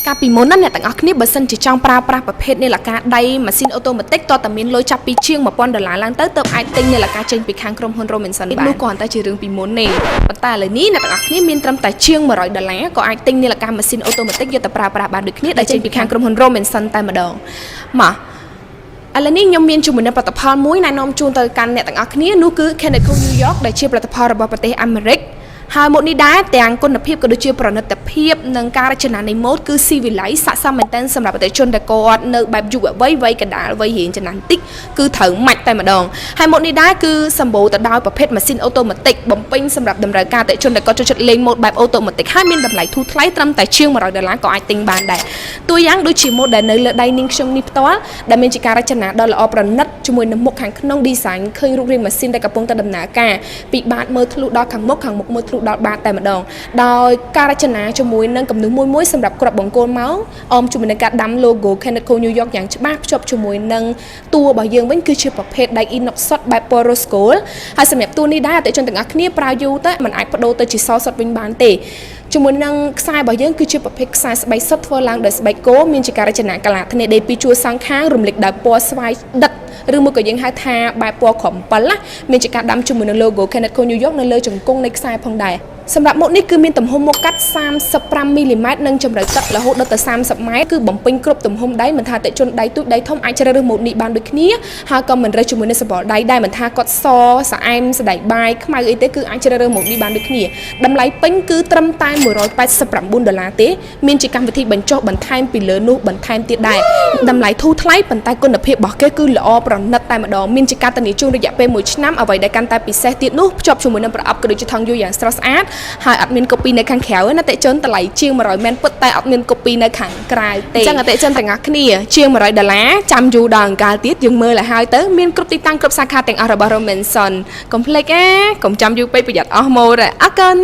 ការពីមុនណាអ្នកទាំងអស់គ្នាបើសិនជាចង់ប្រើប្រាស់ប្រភេទនាឡិកាដៃម៉ាស៊ីនអូតូម៉ាទិកតតែមានលុយចាប់ពីជាង$1000ឡើងទៅទើបអាចទិញនាឡិកាចេញពីខាងក្រុមហ៊ុន Robinson បាននោះគ្រាន់តែជារឿងពីមុនទេប៉ុន្តែឥឡូវនេះអ្នកទាំងអស់គ្នាមានត្រឹមតែជាង$100ក៏អាចទិញនាឡិកាម៉ាស៊ីនអូតូម៉ាទិកយកទៅប្រើប្រាស់បានដូចគ្នាដែលចេញពីខាងក្រុមហ៊ុន Robinson តែម្ដងមកឥឡូវនេះខ្ញុំមានជំនួយផលិតផលមួយណែនាំជូនទៅកាន់អ្នកទាំងអស់គ្នានោះគឺ Kaneko New York ដែលជាផលិតផលរបស់ប្រទេសអាមេរិកហើយម៉ូតនេះដែរទាំងគុណភាពក៏ដូចជាប្រណិតភាពនិងការរចនានៃម៉ូតគឺស៊ីវិល័យស័ក្តិសមមែនទែនសម្រាប់ប្រតិជនដែលគាត់នៅបែបយុវវ័យកណ្ដាលវ័យរៀងចំណាស់បន្តិចគឺត្រូវម៉ាច់តែម្ដងហើយម៉ូតនេះដែរគឺសម្បូរទៅដោយប្រភេទម៉ាស៊ីនអូតូម៉ាទិកបំពេញសម្រាប់តម្រូវការប្រតិជនដែលគាត់ចូលចិត្តលេងម៉ូតបែបអូតូម៉ាទិកហើយមានតម្លៃធូរថ្លៃត្រឹមតែជាង$100ក៏អាចទិញបានដែរតួយ៉ាងដូចជាម៉ូតដែលនៅលើដៃនាងខ្ញុំនេះផ្ទាល់ដែលមានជាការរចនាដ៏ល្អប្រណិតជាមួយនឹងមុខខាងក្នុង design ឃើញរូបរាងម៉ាស៊ីនដែលកំពុងតែដំណើរការពីបាតមើលធ្លុះដល់ខាងមុខមើលធ្លុះដល់បាតតែម្ដងដោយការរចនាជាមួយនឹងគំនូរមួយសម្រាប់គ្រាប់បង្គោលមកអមជាមួយនឹងការដាំ logo Kaneko New York យ៉ាងច្បាស់ភ្ជាប់ជាមួយនឹងតួរបស់យើងវិញគឺជាប្រភេទដៃ inox សុទ្ធបែប porous gold ហើយសម្រាប់តួនេះដែរអតិថិជនទាំងអស់គ្នាប្រើយូរទៅมันអាចបដូរទៅជាសសុទ្ធវិញបានទេជាមួយនឹងខ្សែរបស់យើងគឺជាប្រភេទខ្សែស្បែកសុទ្ធធ្វើឡើងដោយស្បែកគោមានជាការរចនាកាឡាធ្នេដេពីជួរសងខាងរំលេចដោយពណ៌ស្វាយដិតឬមួយក៏យើងហៅថាបែបពណ៌ក្រំ7ណាមានជាការដាំជាមួយនឹង logo Kaneko New York នៅលើជង្គង់នៃខ្សែផងដែរសម្រាប់ម៉ូតនេះគឺមានទំហំមុខកាត់35មីលីម៉ែត្រនិងជម្រៅទឹករហូតដល់ទៅ30ម៉ែត្រគឺបំពេញគ្រប់ទំហំដៃមិនថាតិជនដៃទូចដៃធំអាចជ្រើសរើសម៉ូតនេះបានដូចគ្នាហើយក៏មិនរើសជាមួយនឹងសម្បល់ដៃដែរមិនថាគាត់សស្អែមស្ដែកបាយខ្មៅអីទេគឺអាចជ្រើសរើសម៉ូតនេះបានដូចគ្នាតម្លៃពេញគឺត្រឹមតែ$189ទេមានជាកម្មវិធីបញ្ចុះបន្ថែមពីលើនោះបន្ថែមទៀតដែរតម្លៃធូរថ្លៃប៉ុន្តែគុណភាពរបស់គេគឺល្អប្រណិតតែម្ដងមានជាការធានាជូនរយៈពេល1ឆ្នាំអ្វីដែលកាន់តែពិសេសទៀតនោះភ្ជាប់ជាមួយនឹងប្រអប់ក៏ដូចជាថង់យូរយ៉ាងស្រស់ស្អាតហើយអត់មានកូពីនៅខាងក្រៅណាតិជនតម្លៃជាង$100មែនពិតតែអត់មានកូពីនៅខាងក្រៅទេអញ្ចឹងអតិជនទាំងអស់គ្នាជាង$100ចាំយូរដល់អង្កលទៀតយើងមើលឲ្យហើយទៅមានគ្រប់ទីតាំងគ្រប់សាខាទាំងអស់របស់ Robinson កុំភ្លេចកុំចាំយូរពេកប្រយ័ត្នអស់ម៉ូតអរគុណ